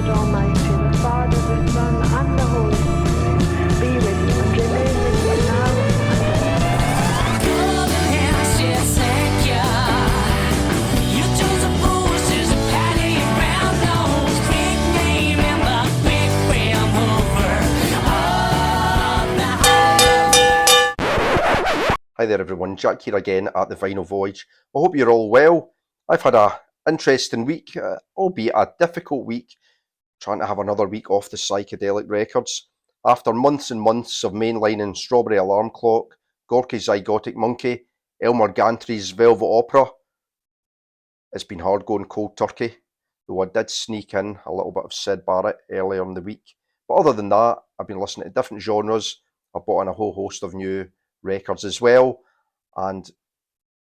God Almighty, the Father, the Son, and the Holy Spirit, be with you and remain with you now and forever. Hi there everyone, Jack here again at the Vinyl Voyage. I hope you're all well. I've had an interesting week, albeit a difficult week, trying to have another week off the psychedelic records. After months and months of mainlining Strawberry Alarm Clock, Gorky's Zygotic Monkey, Elmer Gantry's Velvet Opera, it's been hard going cold turkey, though I did sneak in a little bit of Syd Barrett earlier in the week. But other than that, I've been listening to different genres. I bought in a whole host of new records as well, and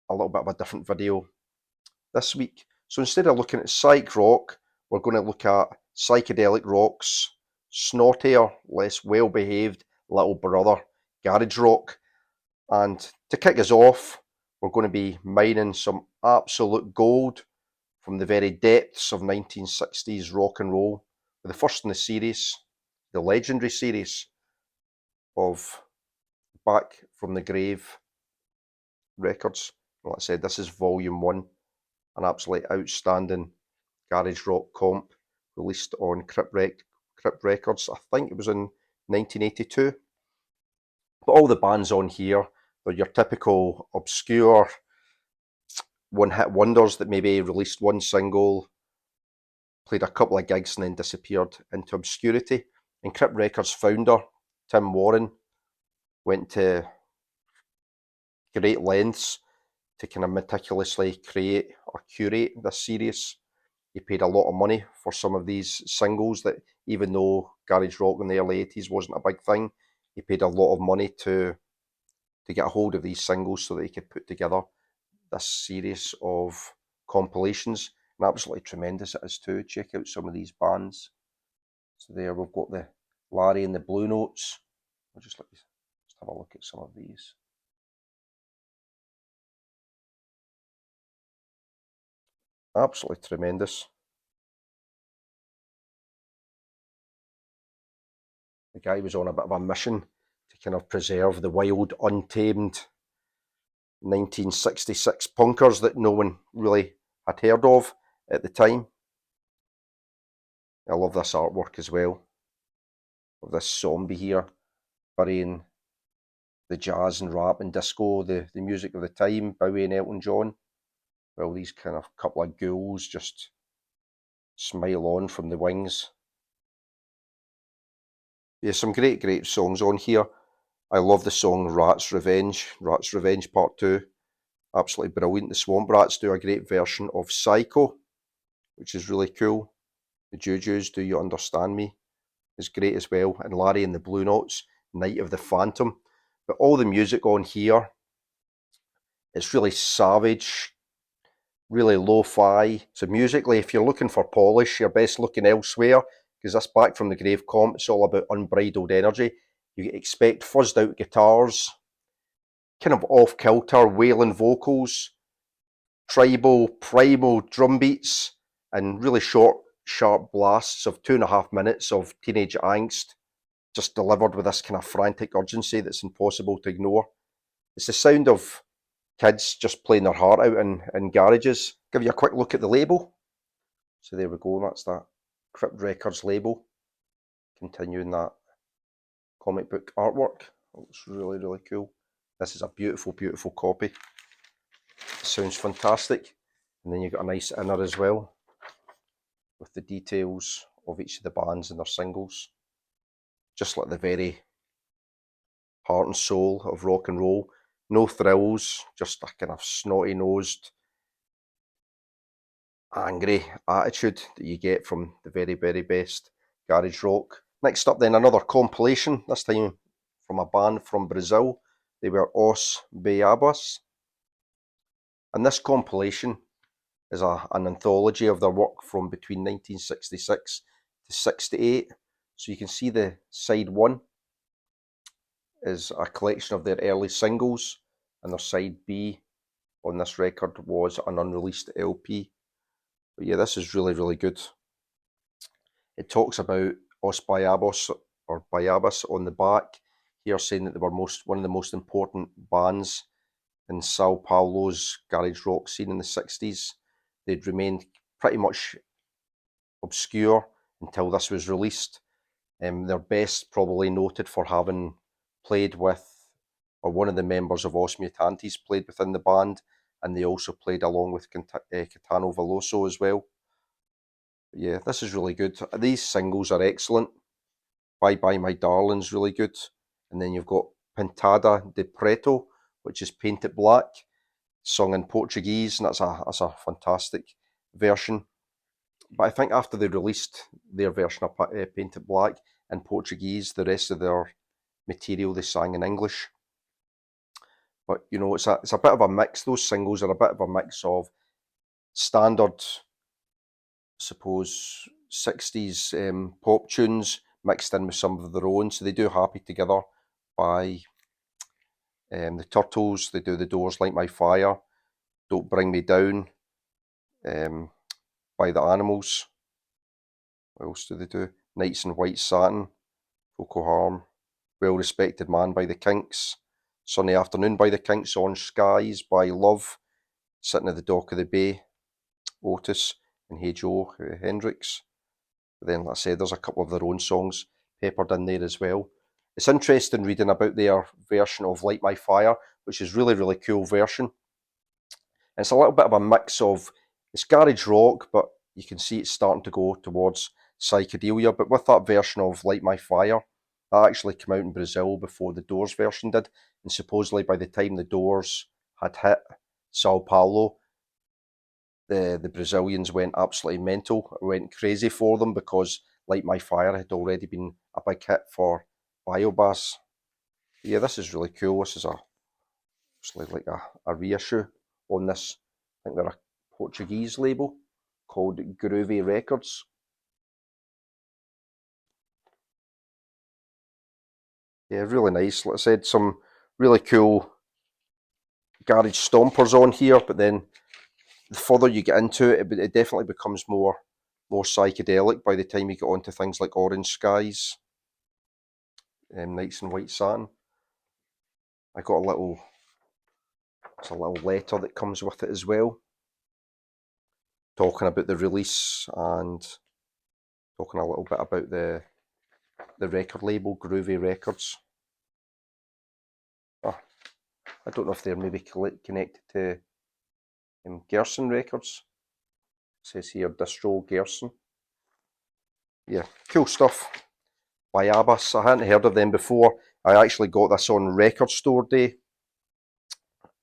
a little bit of a different video this week. So instead of looking at psych rock, we're going to look at psychedelic rock's snottier, less well-behaved little brother, garage rock. And to kick us off, we're going to be mining some absolute gold from the very depths of 1960s rock and roll, with the first in the series, the legendary series of Back from the Grave records. Like I said, this is volume 1, an absolutely outstanding garage rock comp released on Crypt Records. I think it was in 1982. But all the bands on here are your typical obscure one-hit wonders that maybe released one single, played a couple of gigs and then disappeared into obscurity. And Crypt Records founder, Tim Warren, went to great lengths to kind of meticulously create or curate this series. He paid a lot of money for some of these singles that, even though garage rock in the early 80s wasn't a big thing, he paid a lot of money to get a hold of these singles so that he could put together this series of compilations. And absolutely tremendous it is too. Check out some of these bands. So there we've got the Larry and the Blue Notes. I'll just have a look at some of these. Absolutely tremendous. The guy was on a bit of a mission to kind of preserve the wild, untamed 1966 punkers that no one really had heard of at the time. I love this artwork as well, of this zombie here, burying the jazz and rap and disco, the music of the time, Bowie and Elton John. Well, these kind of couple of ghouls just smile on from the wings. Yeah, some great songs on here. I love the song Rat's Revenge Part 2. Absolutely brilliant. The Swamp Rats do a great version of Psycho, which is really cool. The Jujus, Do You Understand Me, is great as well. And Larry and the Blue Notes, Night of the Phantom. But all the music on here, it's really savage, really lo-fi. So musically, if you're looking for polish, you're best looking elsewhere, because this Back from the Grave comp, it's all about unbridled energy. You expect fuzzed out guitars, kind of off-kilter wailing vocals, tribal, primal drum beats, and really short, sharp blasts of 2.5 minutes of teenage angst, just delivered with this kind of frantic urgency that's impossible to ignore. It's the sound of kids just playing their heart out in garages. Give you a quick look at the label. So there we go, that's that Crypt Records label. Continuing that comic book artwork. It's really cool. This is a beautiful copy. It sounds fantastic. And then you've got a nice inner as well, with the details of each of the bands and their singles. Just like the very heart and soul of rock and roll. No thrills, just a kind of snotty-nosed, angry attitude that you get from the very best garage rock. Next up then, another compilation, this time from a band from Brazil. They were Os Beabas. And this compilation is an anthology of their work from between 1966 to 68. So you can see the side 1 is a collection of their early singles, and their side B on this record was an unreleased LP. But yeah, this is really good. It talks about Os Bayabos or Bayabas on the back here, saying that they were one of the most important bands in Sao Paulo's garage rock scene in the 60s. They'd remained pretty much obscure until this was released. They're best probably noted for having played with, or one of the members of Os Mutantes played within the band, and they also played along with Caetano Veloso as well. But yeah, this is really good. These singles are excellent. Bye Bye My Darling's really good. And then you've got Pintada de Preto, which is Paint It Black, sung in Portuguese, and that's a fantastic version. But I think after they released their version of Paint It Black in Portuguese, the rest of their material they sang in English. But you know, it's a bit of a mix. Those singles are a bit of a mix of standard, I suppose, 60s pop tunes mixed in with some of their own. So they do Happy Together by the Turtles, they do The Doors, Light My Fire, Don't Bring Me Down by the Animals. What else do they do? Nights in White Satin, Procol Harum, Well Respected Man by the Kinks, Sunny Afternoon by the Kinks, Orange Skies by Love, Sitting at the Dock of the Bay, Otis, and Hey Joe, Hendrix. But then, like I said, there's a couple of their own songs peppered in there as well. It's interesting reading about their version of Light My Fire, which is really, really cool version. And it's a little bit of a mix of, it's garage rock, but you can see it's starting to go towards psychedelia. But with that version of Light My Fire, that actually came out in Brazil before the Doors version did. And supposedly by the time the Doors had hit Sao Paulo, the Brazilians went absolutely mental, went crazy for them, because Light My Fire had already been a big hit for Biobas. Yeah, this is really cool. This is like a reissue on this. I think they're a Portuguese label called Groovy Records. Yeah, really nice. Like I said, some really cool garage stompers on here, but then the further you get into it, it definitely becomes more psychedelic by the time you get onto things like Orange Skies, Nights in White Satin. I got it's a little letter that comes with it as well, talking about the release and talking a little bit about the record label, Groovy Records. Oh, I don't know if they're maybe connected to Gerson Records. It says here Distro Gerson. Yeah, cool stuff. Bayabas, I hadn't heard of them before. I actually got this on Record Store Day.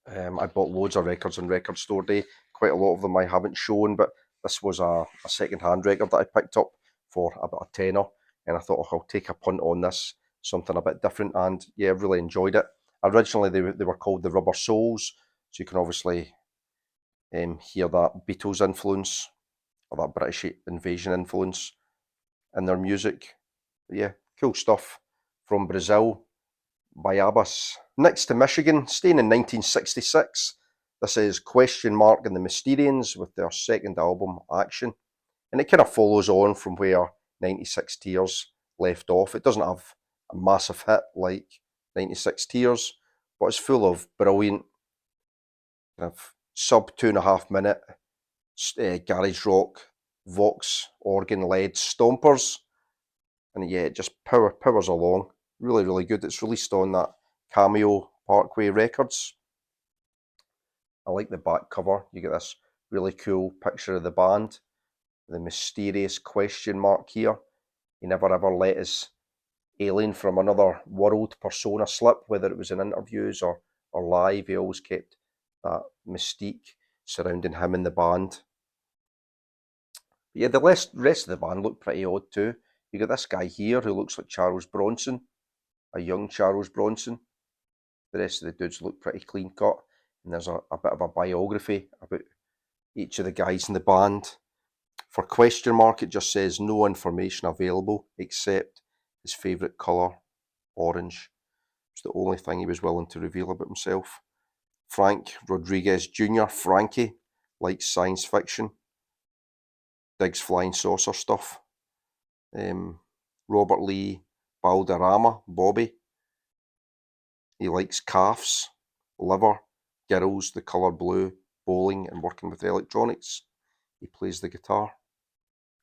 I bought loads of records on Record Store Day. Quite a lot of them I haven't shown, but this was a second-hand record that I picked up for about a tenner, and I thought, oh, I'll take a punt on this, something a bit different, and yeah, really enjoyed it. Originally, they were called the Rubber Souls, so you can obviously hear that Beatles influence, or that British invasion influence in their music. But yeah, cool stuff from Brazil. Bayabas. Next to Michigan, staying in 1966. This is Question Mark and the Mysterians with their second album, Action. And it kind of follows on from where 96 Tears left off. It doesn't have a massive hit like 96 Tears, but it's full of brilliant kind of sub 2.5 minute garage rock, Vox organ led stompers. And yeah, it just powers along. Really, really good. It's released on that Cameo Parkway Records. I like the back cover. You get this really cool picture of the band, the mysterious question mark here. He never ever let his alien from another world persona slip, whether it was in interviews or live. He always kept that mystique surrounding him and the band. But yeah, the rest of the band look pretty odd too. You got this guy here who looks like Charles Bronson, a young Charles Bronson. The rest of the dudes look pretty clean cut, and there's a bit of a biography about each of the guys in the band. For Question Mark, it just says no information available except his favourite colour, orange. It's the only thing he was willing to reveal about himself. Frank Rodriguez Jr., Frankie, likes science fiction, digs flying saucer stuff. Robert Lee Balderrama, Bobby. He likes calves, liver, girls, the colour blue, bowling and working with electronics. He plays the guitar.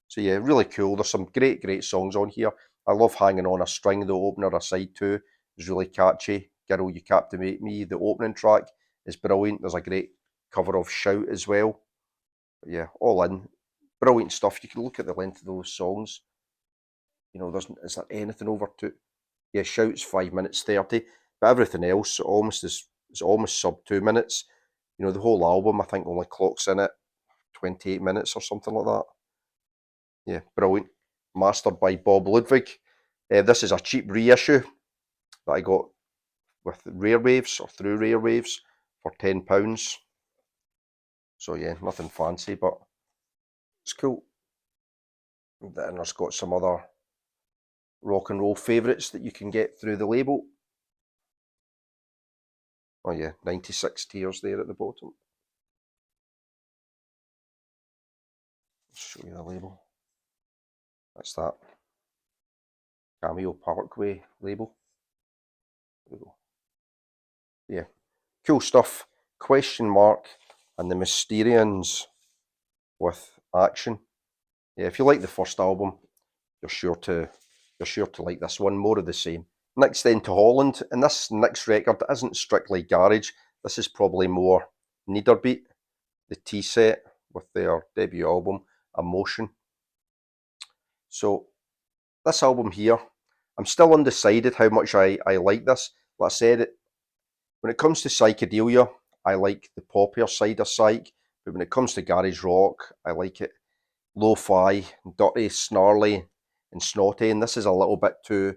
So yeah, really cool. There's some great songs on here. I love Hanging on a String, the opener, side 2 is really catchy. Girl, You Captivate Me, the opening track is brilliant. There's a great cover of Shout as well. But yeah, all in. Brilliant stuff. You can look at the length of those songs. You know, is there anything over to? Yeah, Shout's 5 minutes 30, but everything else is almost sub 2 minutes. You know, the whole album I think only clocks in at 28 minutes or something like that. Yeah, brilliant. Mastered by Bob Ludwig. This is a cheap reissue that I got with Rare Waves or through Rare Waves for £10. So yeah, nothing fancy, but it's cool. Then there's got some other rock and roll favourites that you can get through the label. Oh yeah, 96 Tears there at the bottom. Let's show you the label. That's that Cameo Parkway label. There we go. Yeah, cool stuff. Question Mark and the Mysterians with Action. Yeah, if you like the first album, you're sure to like this one. More of the same. Next then to Holland, and this next record isn't strictly garage. This is probably more Niederbeat, the Tea Set with their debut album Emotion. So this album here, I'm still undecided how much I like this. Like I said, when it comes to psychedelia, I like the poppier side of psych, but when it comes to garage rock, I like it lo-fi, dirty, snarly, and snotty, and this is a little bit too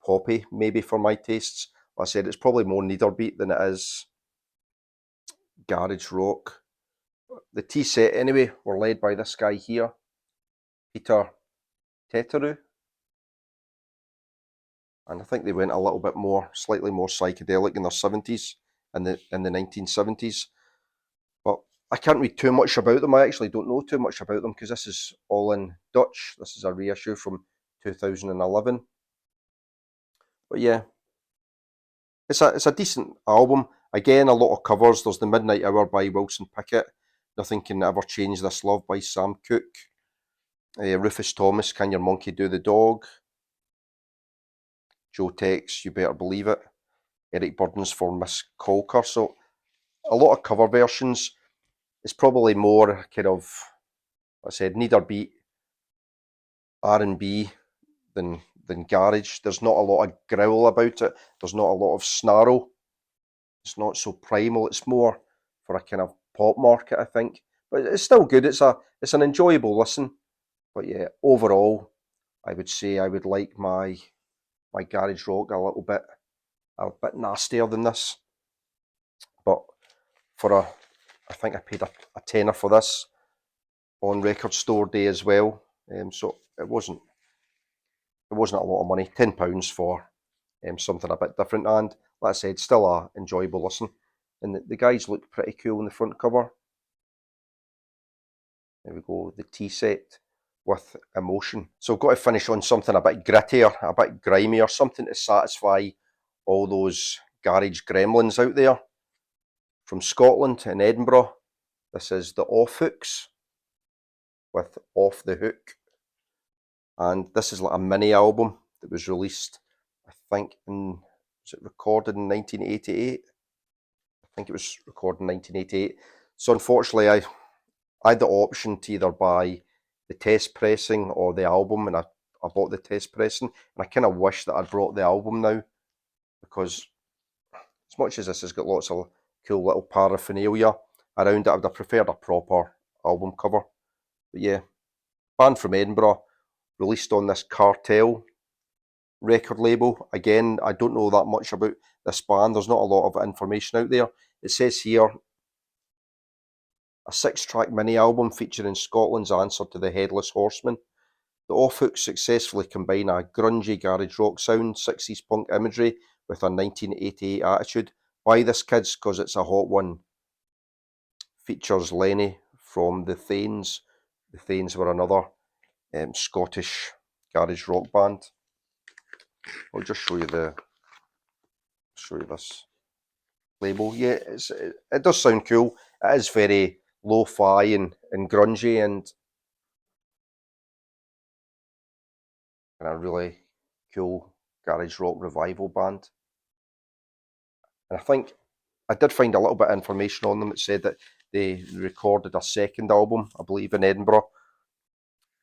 poppy, maybe for my tastes. Like I said, it's probably more Niederbeat than it is garage rock. The Tea Set, anyway, were led by this guy here, Peter Teteru, and I think they went a little bit more, slightly more psychedelic in their 70s and in the 1970s. But I can't read too much about them. I actually don't know too much about them because this is all in Dutch. This is a reissue from 2011. But yeah, it's a decent album. Again, a lot of covers. There's The Midnight Hour by Wilson Pickett. Nothing Can Ever Change This Love by Sam Cooke. Rufus Thomas, Can Your Monkey Do the Dog? Joe Tex, You Better Believe It. Eric Burdens for Miss Colker. So a lot of cover versions. It's probably more kind of, like I said, Niederbeat, R&B than garage. There's not a lot of growl about it. There's not a lot of snarl. It's not so primal. It's more for a kind of pop market, I think. But it's still good. It's an enjoyable listen. But yeah, overall, I would say I would like my garage rock a bit nastier than this. But for I think I paid a tenner for this on Record Store Day as well. So it wasn't a lot of money. £10 for something a bit different, and like I said, still a enjoyable listen. And the guys look pretty cool in the front cover. There we go, the Tea Set with Emotion. So I've got to finish on something a bit grittier, a bit grimier, something to satisfy all those garage gremlins out there. From Scotland in Edinburgh, this is the Offhooks with Off the Hook. And this is like a mini album that was released, I think, was it recorded in 1988? I think it was recorded in 1988. So unfortunately, I had the option to either buy the test pressing or the album, and I bought the test pressing, and I kind of wish that I'd brought the album now, because as much as this has got lots of cool little paraphernalia around it, I would have preferred a proper album cover. But yeah, band from Edinburgh, released on this Cartel record label. Again, I don't know that much about this band. There's not a lot of information out there. It says here, a 6-track mini album featuring Scotland's answer to the Headless Horseman. The Offhooks successfully combine a grungy garage rock sound, 60s punk imagery with a 1988 attitude. Buy this, kids, because it's a hot one. Features Lenny from the Thanes. The Thanes were another Scottish garage rock band. I'll just show you this label. Yeah, it does sound cool. It is very lo-fi and grungy and a really cool garage rock revival band. And I think I did find a little bit of information on them. It said that they recorded a second album, I believe, in Edinburgh,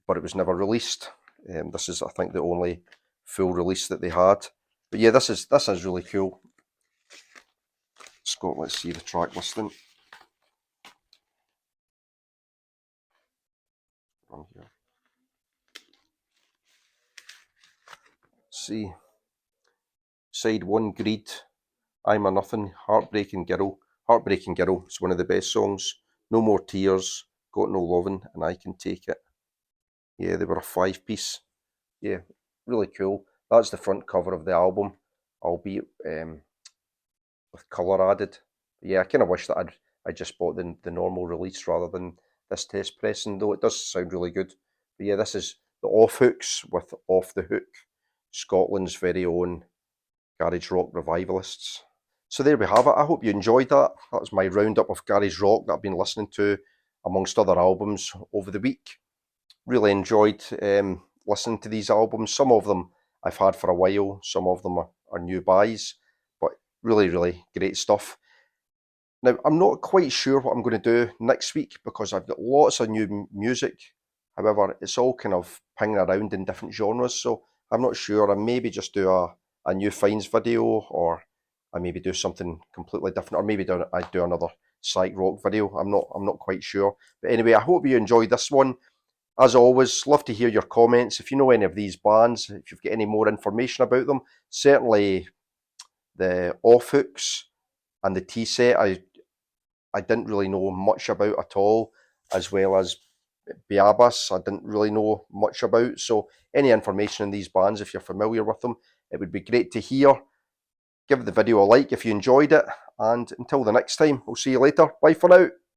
but it was never released. This is, I think, the only full release that they had. But yeah, this is really cool. Scott, let's see the track listing. On here. See, side 1, Greed, I'm a Nothing, Heartbreaking Girl. Heartbreaking Girl is one of the best songs. No More Tears, Got No Lovin', and I Can Take It. Yeah, they were a 5-piece. Yeah, really cool. That's the front cover of the album, albeit with colour added. But yeah, I kind of wish that I just bought the normal release rather than this test pressing, though it does sound really good. But yeah, this is the Off Hooks with Off the Hook, Scotland's very own garage rock revivalists. So there we have it. I hope you enjoyed that. That was my roundup of garage rock that I've been listening to, amongst other albums, over the week. Really enjoyed listening to these albums. Some of them I've had for a while, some of them are new buys, but really, really great stuff. Now, I'm not quite sure what I'm going to do next week because I've got lots of new music. However, it's all kind of pinging around in different genres, so I'm not sure. I maybe just do a new finds video, or I maybe do something completely different, or maybe I do another psych rock video. I'm not quite sure. But anyway, I hope you enjoyed this one. As always, love to hear your comments. If you know any of these bands, if you've got any more information about them, certainly the Off Hooks and the Tea Set, I didn't really know much about at all, as well as Biabas, I didn't really know much about. So any information in these bands, if you're familiar with them, it would be great to hear. Give the video a like if you enjoyed it, and until the next time, we'll see you later. Bye for now.